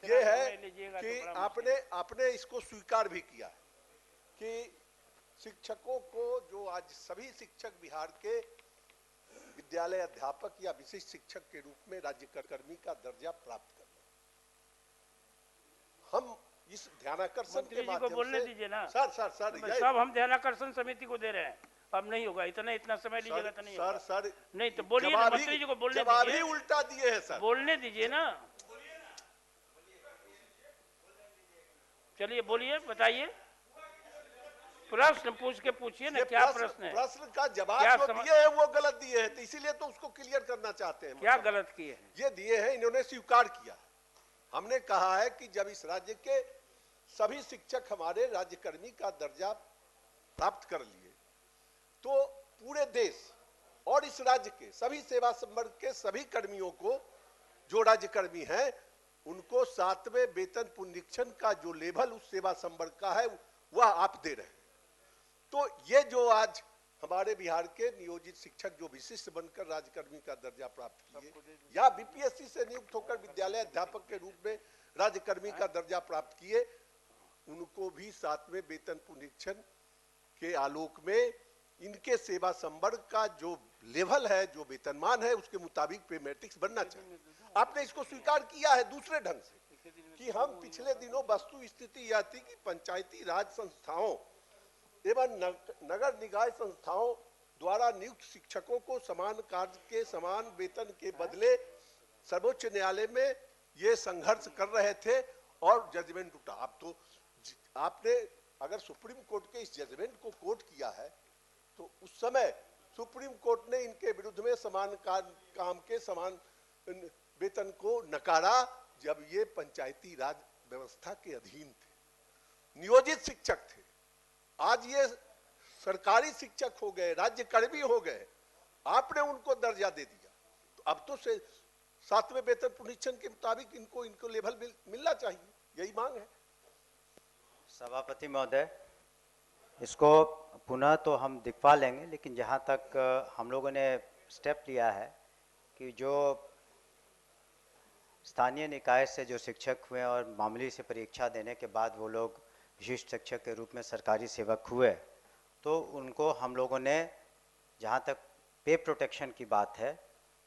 ये है कि आपने आपने इसको स्वीकार भी किया कि शिक्षकों को, जो आज सभी शिक्षक बिहार के विद्यालय अध्यापक या विशिष्ट शिक्षक के रूप में राज्य कर्मी का दर्जा प्राप्त करना, हम इस ध्यानाकर्षण के माध्यम से बोलने दीजिए ना सर सब हम ध्यानाकर्षण समिति को दे रहे हैं, अब नहीं होगा, इतना समय लीजिएगा तो नहीं होगा। सर नहीं तो बोलिए, मंत्री जी को बोलने दीजिए, उल्टा दिए हैं सर, बोलने दीजिए ना। चलिए बोलिए, बताइए, प्रश्न पूछ के पूछिए ना, क्या प्रश्न है? प्रश्न का जवाब जो दिए हैं वो गलत दिए हैं, तो इसीलिए तो उसको क्लियर करना चाहते हैं। क्या गलत किए हैं? ये दिए हैं, इन्होंने स्वीकार किया। हमने कहा है कि जब इस राज्य के सभी शिक्षक हमारे राज्यकर्मी का दर्जा प्राप्त कर लिए, तो पूरे देश और इस राज्य के सभी सेवा संवर्ग के सभी कर्मियों को, जो राज्यकर्मी हैं, उनको 7वें वेतन पुनरीक्षण का जो लेवल उस सेवा संवर्ग का है वह आप दे रहे हैं। तो ये जो आज हमारे बिहार के नियोजित शिक्षक जो विशिष्ट बनकर राज्यकर्मी का दर्जा प्राप्त किए या बीपीएससी से नियुक्त होकर विद्यालय अध्यापक के रूप में राज्यकर्मी का दर्जा प्राप्त किए, उनको भी 7वें वेतन पुनरीक्षण के आलोक में इनके सेवा संवर्ग का जो लेवल है, जो वेतनमान है, उसके मुताबिक पे मैट्रिक्स बनना चाहिए। आपने इसको स्वीकार किया है दूसरे ढंग से कि हम पिछले दिनों वस्तु स्थिति यह थी कि पंचायती राज संस्थाओं एवं नगर निकाय संस्थाओं द्वारा नियुक्त शिक्षकों को समान कार्य के समान वेतन के बदले सर्वोच्च न्यायालय में ये संघर्ष कर रहे थे और जजमेंट उठा। अब तो आपने अगर सुप्रीम कोर्ट के इस जजमेंट को कोट किया है, तो उस समय सुप्रीम कोर्ट ने इनके विरुद्ध में समान काम के समान वेतन को नकारा, जब ये पंचायती राज व्यवस्था के अधीन थे, नियोजित शिक्षक थे। आज ये सरकारी शिक्षक हो गए, राज्यकर्मी हो गए, आपने उनको दर्जा दे दिया, तो अब तो 7वें वेतन पुनरीक्षण के मुताबिक इनको लेवल मिलना चाहिए, यही मांग है। सभापति महोदय, इसको पुनः तो हम दिखवा लेंगे, लेकिन जहाँ तक हम लोगों ने स्टेप लिया है कि जो स्थानीय निकाय से जो शिक्षक हुए और मामूली से परीक्षा देने के बाद वो लोग विशिष्ट शिक्षक के रूप में सरकारी सेवक हुए, तो उनको हम लोगों ने, जहाँ तक पे प्रोटेक्शन की बात है,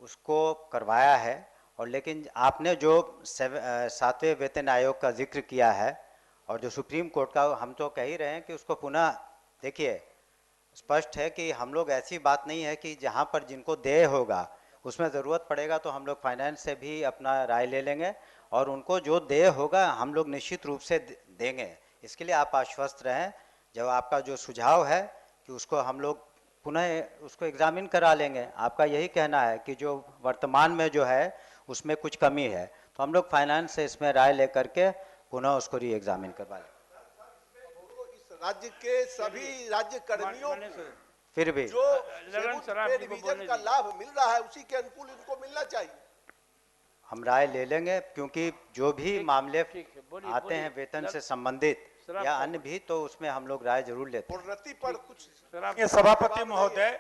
उसको करवाया है। और लेकिन आपने जो 7वें वेतन आयोग का जिक्र किया है और जो सुप्रीम कोर्ट का, हम तो कह ही रहे हैं कि उसको पुनः देखिए, स्पष्ट है कि हम लोग, ऐसी बात नहीं है कि जहाँ पर जिनको देय होगा उसमें ज़रूरत पड़ेगा तो हम लोग फाइनेंस से भी अपना राय ले लेंगे और उनको जो देय होगा हम लोग निश्चित रूप से देंगे। इसके लिए आप आश्वस्त रहें। जब आपका जो सुझाव है कि उसको हम लोग पुनः उसको एग्जामिन करा लेंगे, आपका यही कहना है कि जो वर्तमान में जो है उसमें कुछ कमी है, तो हम लोग फाइनेंस से इसमें राय लेकर के पुनः उसको री एग्जामिन करवा लें। राज्य के सभी राज्य कर्मियों फिर भी जो डिवीजन का लाभ मिल रहा है उसी के अनुकूल इनको मिलना चाहिए। हम राय ले लेंगे, क्योंकि जो भी मामले आते हैं वेतन से संबंधित या अन्य भी, तो उसमें हम लोग राय जरूर लेते हैं। प्रोन्नति पर कुछ सभापति महोदय,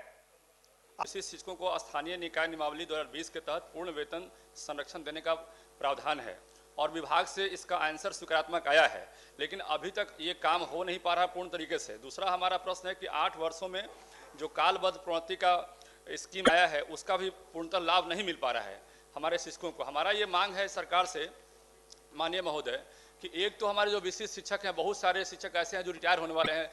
विशिष्ट शिक्षकों को स्थानीय निकाय नियमावली 2020 के तहत पूर्ण वेतन संरक्षण देने का प्रावधान है और विभाग से इसका आंसर सकारात्मक आया है, लेकिन अभी तक ये काम हो नहीं पा रहा पूर्ण तरीके से। दूसरा हमारा प्रश्न है कि 8 वर्षों में जो कालबद्ध प्रोन्नति का स्कीम आया है उसका भी पूर्णतः लाभ नहीं मिल पा रहा है हमारे शिक्षकों को। हमारा ये मांग है सरकार से, माननीय महोदय, कि एक तो हमारे जो विशिष्ट शिक्षक हैं, बहुत सारे शिक्षक ऐसे हैं जो रिटायर होने वाले हैं,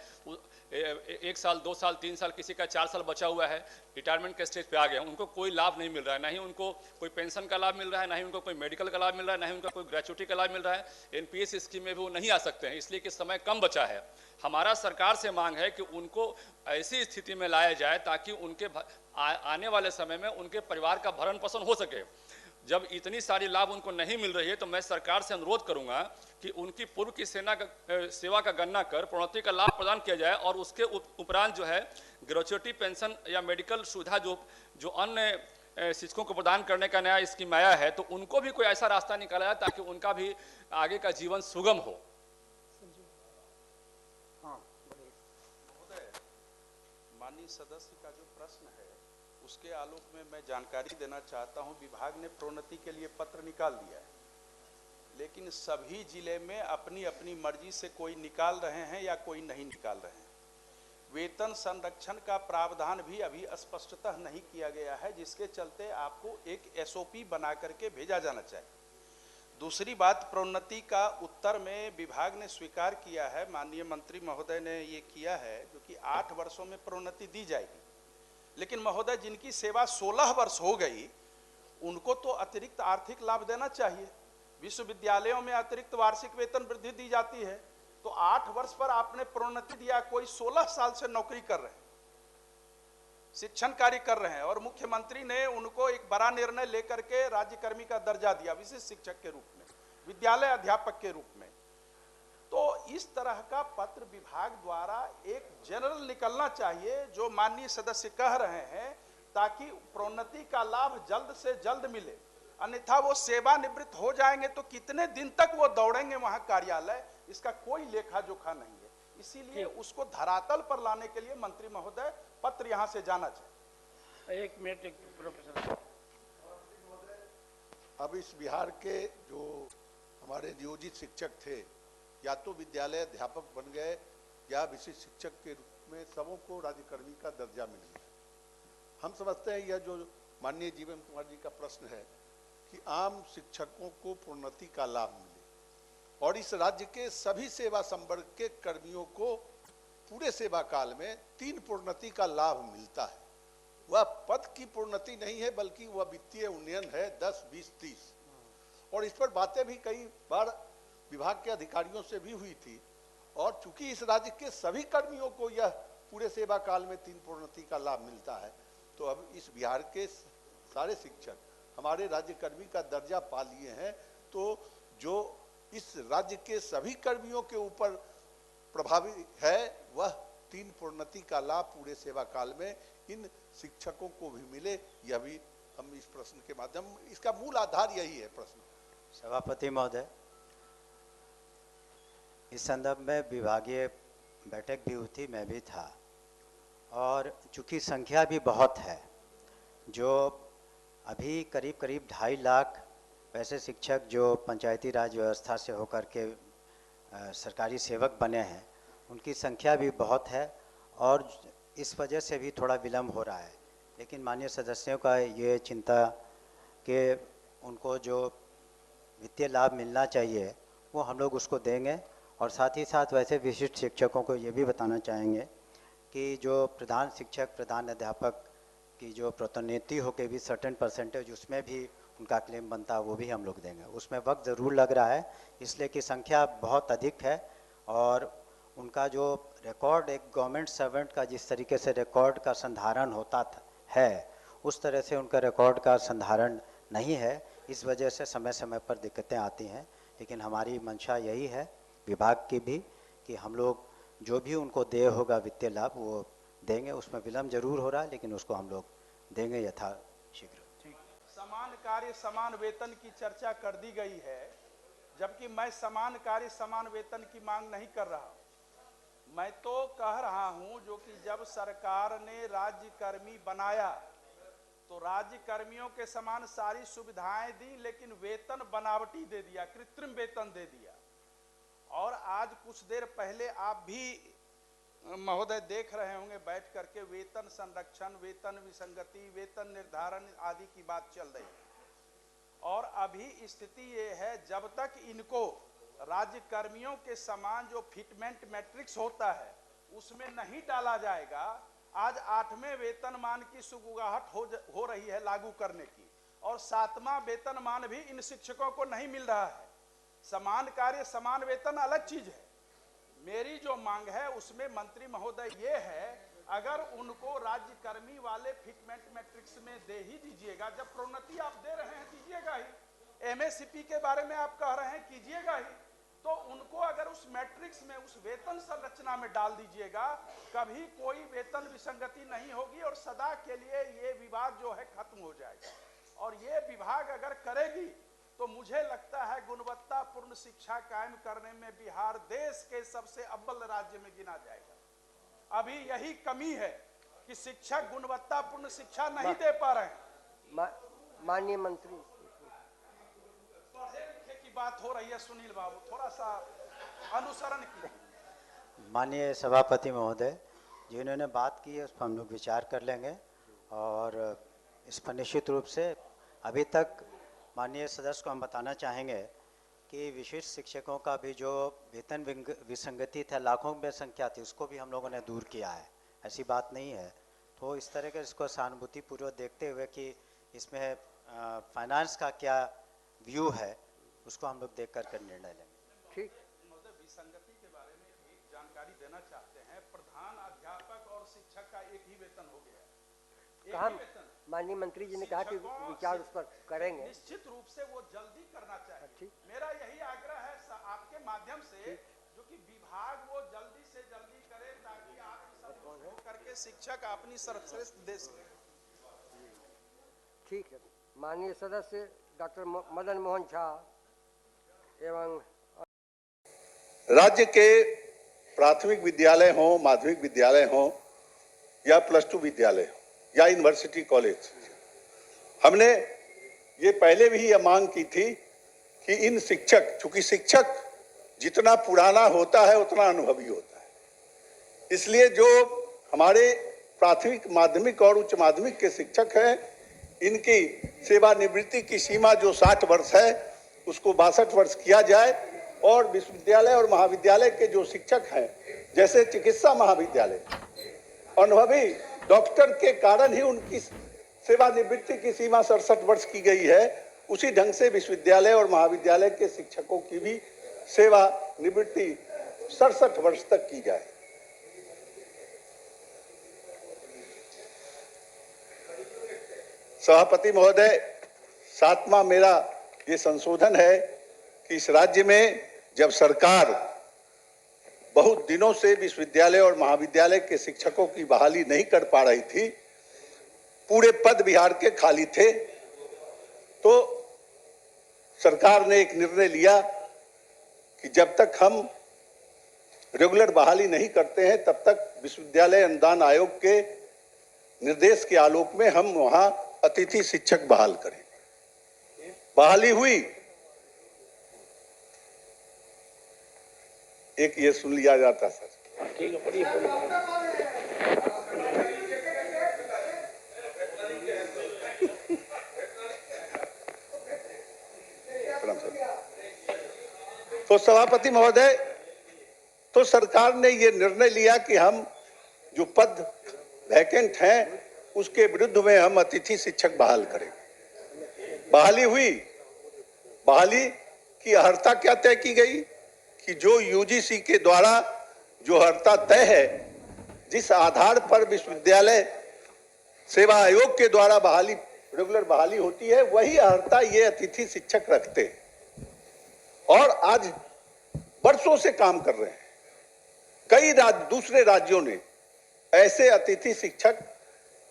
1 साल 2 साल 3 साल, किसी का 4 साल बचा हुआ है, रिटायरमेंट के स्टेज पे आ गए हैं, उनको कोई लाभ नहीं मिल रहा है, ना ही उनको कोई पेंशन का लाभ मिल रहा है, ना ही उनको कोई मेडिकल का लाभ मिल रहा है, ना ही उनका कोई ग्रेचुटी का लाभ मिल रहा है। एनपीएस स्कीम में भी वो नहीं आ सकते हैं, इसलिए कि समय कम बचा है। हमारा सरकार से मांग है कि उनको ऐसी स्थिति में लाया जाए ताकि उनके आने वाले समय में उनके परिवार का भरण पोषण हो सके। जब इतनी सारी लाभ उनको नहीं मिल रही है तो मैं सरकार से अनुरोध करूंगा कि उनकी पूर्व की सेवा का गणना कर प्रोन्नति का लाभ प्रदान किया जाए और उसके उपरांत जो है ग्रेचुटी, पेंशन या मेडिकल सुविधा जो अन्य शिक्षकों को प्रदान करने का नया स्कीम आया है, तो उनको भी कोई ऐसा रास्ता निकाला जाए ताकि उनका भी आगे का जीवन सुगम हो। माननीय सदस्य का जो प्रश्न है उसके आलोक में मैं जानकारी देना चाहता हूं। विभाग ने प्रोन्नति के लिए पत्र निकाल दिया है, लेकिन सभी जिले में अपनी अपनी मर्जी से कोई निकाल रहे हैं या कोई नहीं निकाल रहे हैं। वेतन संरक्षण का प्रावधान भी अभी स्पष्टतः नहीं किया गया है, जिसके चलते आपको एक एसओपी बना करके भेजा जाना चाहिए। दूसरी बात, प्रोन्नति का उत्तर में विभाग ने स्वीकार किया है, माननीय मंत्री महोदय ने ये किया है, जो कि 8 वर्षों में प्रोन्नति दी जाएगी। लेकिन महोदय, जिनकी सेवा 16 वर्ष हो गई उनको तो अतिरिक्त आर्थिक लाभ देना चाहिए। विश्वविद्यालयों में अतिरिक्त वार्षिक वेतन वृद्धि दी जाती है, तो 8 वर्ष पर आपने प्रोन्नति दिया, कोई 16 साल से नौकरी कर रहे हैं, शिक्षण कार्य कर रहे हैं, और मुख्यमंत्री ने उनको एक बड़ा निर्णय लेकर के राज्यकर्मी का दर्जा दिया, विशिष्ट शिक्षक के रूप में, विद्यालय अध्यापक के रूप में। तो इस तरह का पत्र विभाग द्वारा एक जनरल निकलना चाहिए, जो माननीय सदस्य कह रहे हैं, ताकि प्रोन्नति का लाभ जल्द से जल्द मिले। अन्यथा वो सेवानिवृत्त हो जाएंगे तो कितने दिन तक वो दौड़ेंगे वहां कार्यालय, इसका कोई लेखा जोखा नहीं है। इसीलिए उसको धरातल पर लाने के लिए मंत्री महोदय पत्र यहां से जाना चाहिए। एक मिनट प्रोफेसर। अब इस बिहार के जो हमारे नियोजित शिक्षक थे, या तो विद्यालय अध्यापक बन गए या विशिष्ट शिक्षक के रूप में सबों को राज्यकर्मी का दर्जा मिल गया। हम समझते हैं यह जो माननीय जीवन कुमार जी का प्रश्न है कि आम शिक्षकों को प्रोन्नति का लाभ मिले, और इस राज्य के सभी सेवा संवर्ग के कर्मियों को पूरे सेवा काल में 3 प्रोन्नति का लाभ मिलता है। वह पद की प्रोन्नति नहीं है, बल्कि वह वित्तीय उन्नयन है 10, 20, 30। और इस पर बातें भी कई बार विभाग के अधिकारियों से भी हुई थी, और चूंकि इस राज्य के सभी कर्मियों को यह पूरे सेवा काल में 3 प्रोन्नति का लाभ मिलता है, तो अब इस बिहार के सारे शिक्षक हमारे राज्यकर्मी का दर्जा पा लिए हैं। तो जो इस राज्य के सभी कर्मियों के ऊपर प्रभावी है, वह 3 प्रोन्नति का लाभ पूरे सेवा काल में इन शिक्षकों को भी मिले, यह भी हम इस प्रश्न के माध्यम, इसका मूल आधार यही है प्रश्न। सभापति महोदय, इस संदर्भ में विभागीय बैठक भी हुई थी, मैं भी था, और चूंकि संख्या भी बहुत है, जो अभी करीब 2.5 लाख वैसे शिक्षक जो पंचायती राज व्यवस्था से होकर के सरकारी सेवक बने हैं, उनकी संख्या भी बहुत है, और इस वजह से भी थोड़ा विलम्ब हो रहा है। लेकिन माननीय सदस्यों का ये चिंता कि उनको जो वित्तीय लाभ मिलना चाहिए वो हम लोग उसको देंगे, और साथ ही साथ वैसे विशिष्ट शिक्षकों को ये भी बताना चाहेंगे कि जो प्रधान शिक्षक, प्रधान अध्यापक की जो प्रोन्नति हो के भी सर्टेन परसेंटेज उसमें भी उनका क्लेम बनता है, वो भी हम लोग देंगे। उसमें वक्त ज़रूर लग रहा है, इसलिए कि संख्या बहुत अधिक है, और उनका जो रिकॉर्ड एक गवर्नमेंट सर्वेंट का जिस तरीके से रिकॉर्ड का संधारण होता है, उस तरह से उनका रिकॉर्ड का संधारण नहीं है। इस वजह से समय समय पर दिक्कतें आती हैं, लेकिन हमारी मंशा यही है विभाग की भी कि हम लोग जो भी उनको देय होगा वित्तीय लाभ वो देंगे। उसमें विलम्ब जरूर हो रहा है, लेकिन उसको हम लोग देंगे यथा शीघ्र। समान कार्य समान वेतन की चर्चा कर दी गई है, जबकि मैं समान कार्य समान वेतन की मांग नहीं कर रहा। मैं तो कह रहा हूं, जो कि जब सरकार ने राज्यकर्मी बनाया तो राज्यकर्मियों के समान सारी सुविधाएं दी, लेकिन वेतन बनावटी दे दिया, कृत्रिम वेतन दे दिया। और आज कुछ देर पहले आप भी महोदय देख रहे होंगे बैठ करके वेतन संरक्षण, वेतन विसंगति, वेतन निर्धारण आदि की बात चल रही है। और अभी स्थिति ये है, जब तक इनको राज्यकर्मियों के समान जो फिटमेंट मैट्रिक्स होता है उसमें नहीं डाला जाएगा, आज 8वें वेतनमान की सुगबुगाहट हो रही है लागू करने की, और 7वां वेतनमान भी इन शिक्षकों को नहीं मिल रहा है। समान कार्य समान वेतन अलग चीज है। मेरी जो मांग है उसमें मंत्री महोदय ये है, अगर उनको राज्यकर्मी वाले फिटमेंट मैट्रिक्स में दे ही दीजिएगा, जब प्रोन्नति आप दे रहे हैं दीजिएगा ही, एमएसपी के बारे में आप कह रहे हैं कीजिएगा ही, तो उनको अगर उस मैट्रिक्स में, उस वेतन संरचना में डाल दीजिएगा, कभी कोई वेतन विसंगति नहीं होगी और सदा के लिए ये विवाद जो है खत्म हो जाएगा। और ये विभाग अगर करेगी तो मुझे लगता है गुणवत्तापूर्ण शिक्षा कायम करने में बिहार देश के सबसे अव्वल राज्य में गिना जाएगा। अभी यही कमी है कि शिक्षक गुणवत्तापूर्ण शिक्षा नहीं दे पा रहे हैं। माननीय मंत्री, पढ़े लिखे की बात हो रही है सुनील बाबू, थोड़ा सा अनुसरण कीजिए। माननीय सभापति महोदय, जिन्होंने बात की है उस पर हम लोग विचार कर लेंगे और इस पर निश्चित रूप से अभी तक माननीय सदस्य को हम बताना चाहेंगे कि विशिष्ट शिक्षकों का भी जो वेतन विसंगति था, लाखों में संख्या थी, उसको भी हम लोगों ने दूर किया है। ऐसी बात नहीं है। तो इस तरह के इसको सहानुभूतिपूर्वक देखते हुए कि इसमें फाइनेंस का क्या व्यू है, उसको हम लोग देख कर निर्णय लेंगे। ठीक। विसंगति के बारे में एक जानकारी देना चाहते हैं। प्रधान अध्यापक और शिक्षक का एक ही वेतन हो गया, कहा माननीय मंत्री जी ने कहा कि विचार उस पर करेंगे। निश्चित रूप से वो जल्दी करना चाहिए। मेरा यही आग्रह है आपके माध्यम से, जो कि विभाग वो जल्दी से जल्दी करे ताकि आप करके शिक्षक अपनी सर्वश्रेष्ठ दे सके। ठीक है। माननीय सदस्य डॉक्टर मदन मोहन झा एवं राज्य के प्राथमिक विद्यालय हो, माध्यमिक विद्यालय हो या +2 विद्यालय हो या यूनिवर्सिटी कॉलेज, हमने ये पहले भी यह मांग की थी कि इन शिक्षक, चूंकि शिक्षक जितना पुराना होता है उतना अनुभवी होता है, इसलिए जो हमारे प्राथमिक, माध्यमिक और उच्च माध्यमिक के शिक्षक हैं, इनकी सेवानिवृत्ति की सीमा जो 60 वर्ष है उसको 62 वर्ष किया जाए और विश्वविद्यालय और महाविद्यालय के जो शिक्षक हैं, जैसे चिकित्सा महाविद्यालय, अनुभवी डॉक्टर के कारण ही उनकी सेवानिवृत्ति की सीमा 67 वर्ष की गई है, उसी ढंग से विश्वविद्यालय और महाविद्यालय के शिक्षकों की भी सेवानिवृत्ति 67 वर्ष तक की जाए। सभापति महोदय, 7वां मेरा ये संशोधन है कि इस राज्य में जब सरकार बहुत दिनों से विश्वविद्यालय और महाविद्यालय के शिक्षकों की बहाली नहीं कर पा रही थी, पूरे पद बिहार के खाली थे, तो सरकार ने एक निर्णय लिया कि जब तक हम रेगुलर बहाली नहीं करते हैं तब तक विश्वविद्यालय अनुदान आयोग के निर्देश के आलोक में हम वहां अतिथि शिक्षक बहाल करें। बहाली हुई, एक ये सुन लिया जाता सर। ठीक है, पढ़िए। तो सभापति महोदय, तो सरकार ने ये निर्णय लिया कि हम जो पद वैकेंट हैं उसके विरुद्ध में हम अतिथि शिक्षक बहाल करेंगे। बहाली हुई, बहाली की अर्हता क्या तय की गई कि जो यूजीसी के द्वारा जो अर्हता तय है, जिस आधार पर विश्वविद्यालय सेवा आयोग के द्वारा बहाली, रेगुलर बहाली होती है, वही अर्हता ये अतिथि शिक्षक रखते हैं और आज वर्षों से काम कर रहे हैं। कई दूसरे राज्यों ने ऐसे अतिथि शिक्षक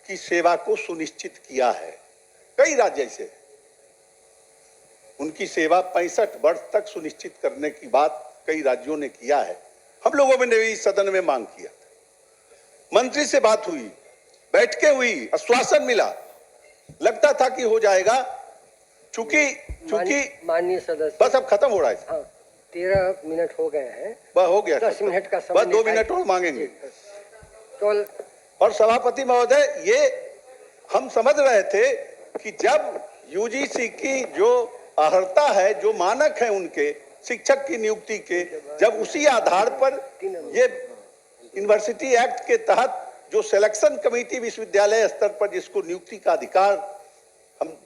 की सेवा को सुनिश्चित किया है। कई राज्य ऐसे, उनकी सेवा 65 वर्ष तक सुनिश्चित करने की बात कई राज्यों ने किया है। हम लोगों ने भी सदन में मांग किया था, मंत्री से बात हुई, बैठकें हुई, आश्वासन मिला, लगता था कि हो जाएगा। चूंकि माननीय सदस्य, बस अब खत्म हो रहा है। हाँ, 13 मिनट हो गए हैं, बस हो गया, 10 मिनट का समय, बस 2 मिनट और मांगेंगे। तो और सभापति महोदय, ये हम समझ रहे थे कि जब यूजीसी की जो अर्हता है, जो मानक है उनके शिक्षक की नियुक्ति के, जब उसी आधार पर ये यूनिवर्सिटी एक्ट के तहत जो सिलेक्शन कमेटी विश्वविद्यालय स्तर पर जिसको नियुक्ति का अधिकार हम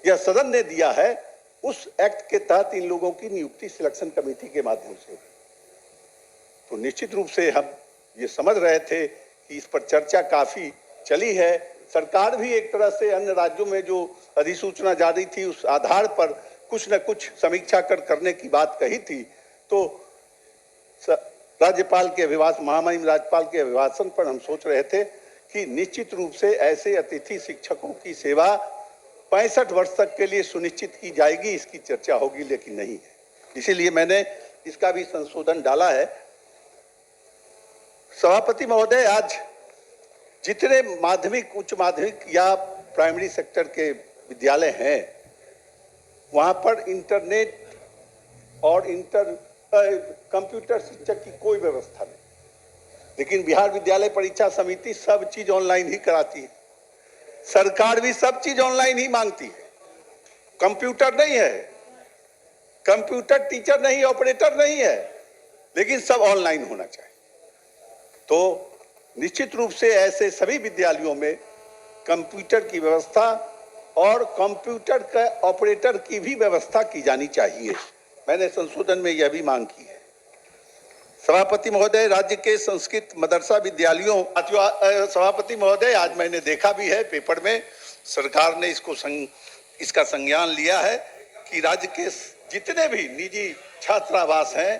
यह सदन ने दिया है, उस एक्ट के तहत इन लोगों की नियुक्ति सिलेक्शन कमेटी के माध्यम से। तो निश्चित रूप से हम ये समझ रहे थे कि इस पर चर्चा काफी चली है। सरकार भी एक तरह से अन्य राज्यों में जो अधिसूचना जारी थी उस आधार पर कुछ न कुछ समीक्षा करने की बात कही थी। तो राज्यपाल के अभिभाषण, महामहिम राज्यपाल के अभिभाषण पर हम सोच रहे थे कि निश्चित रूप से ऐसे अतिथि शिक्षकों की सेवा 65 वर्ष तक के लिए सुनिश्चित की जाएगी, इसकी चर्चा होगी, लेकिन नहीं है। इसीलिए मैंने इसका भी संशोधन डाला है। सभापति महोदय, आज जितने माध्यमिक, उच्च माध्यमिक या प्राइमरी सेक्टर के विद्यालय हैं, वहां पर इंटरनेट और कंप्यूटर शिक्षक की कोई व्यवस्था नहीं। लेकिन बिहार विद्यालय परीक्षा समिति सब चीज ऑनलाइन ही कराती है। सरकार भी सब चीज ऑनलाइन ही मांगती है। कंप्यूटर नहीं है, कंप्यूटर टीचर नहीं, ऑपरेटर नहीं है, लेकिन सब ऑनलाइन होना चाहिए। तो निश्चित रूप से ऐसे सभी विद्यालयों में कंप्यूटर की व्यवस्था और कंप्यूटर के ऑपरेटर की भी व्यवस्था की जानी चाहिए। मैंने संशोधन में यह भी मांग की है। सभापति महोदय, राज्य के संस्कृत मदरसा विद्यालयों, सभापति महोदय, आज मैंने देखा भी है पेपर में, सरकार ने इसका संज्ञान लिया है कि राज्य के जितने भी निजी छात्रावास हैं,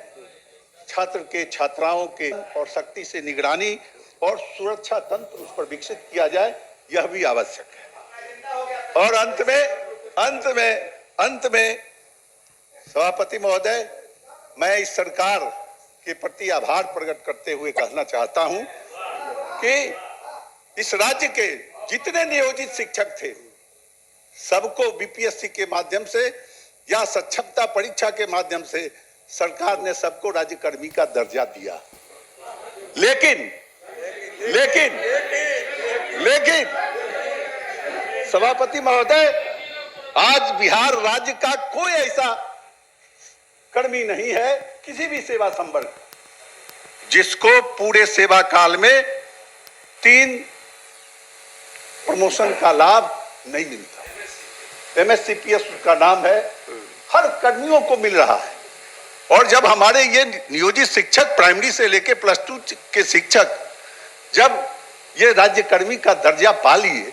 छात्र के छात्राओं के और सख्ती से निगरानी और सुरक्षा तंत्र उस पर विकसित किया जाए, यह भी आवश्यक है। और अंत में सभापति महोदय, मैं इस सरकार के प्रति आभार प्रकट करते हुए कहना चाहता हूं कि इस राज्य के जितने नियोजित शिक्षक थे, सबको बीपीएससी के माध्यम से या सक्षमता परीक्षा के माध्यम से सरकार ने सबको राज्यकर्मी का दर्जा दिया। लेकिन सभापति महोदय, आज बिहार राज्य का कोई ऐसा कर्मी नहीं है, किसी भी सेवा संवर्ग, जिसको पूरे सेवा काल में 3 प्रमोशन का लाभ नहीं मिलता। MSCPS का नाम है, हर कर्मियों को मिल रहा है। और जब हमारे ये नियोजित शिक्षक प्राइमरी से लेके +2 के शिक्षक जब ये राज्यकर्मी का दर्जा पा लिए,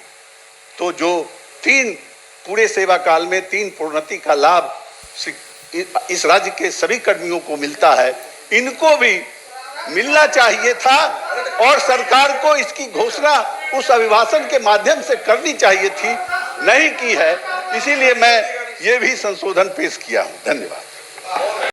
तो जो 3 पूरे सेवा काल में 3 प्रोन्नति का लाभ इस राज्य के सभी कर्मियों को मिलता है, इनको भी मिलना चाहिए था और सरकार को इसकी घोषणा उस अभिभाषण के माध्यम से करनी चाहिए थी, नहीं की है। इसीलिए मैं ये भी संशोधन पेश किया हूं। धन्यवाद।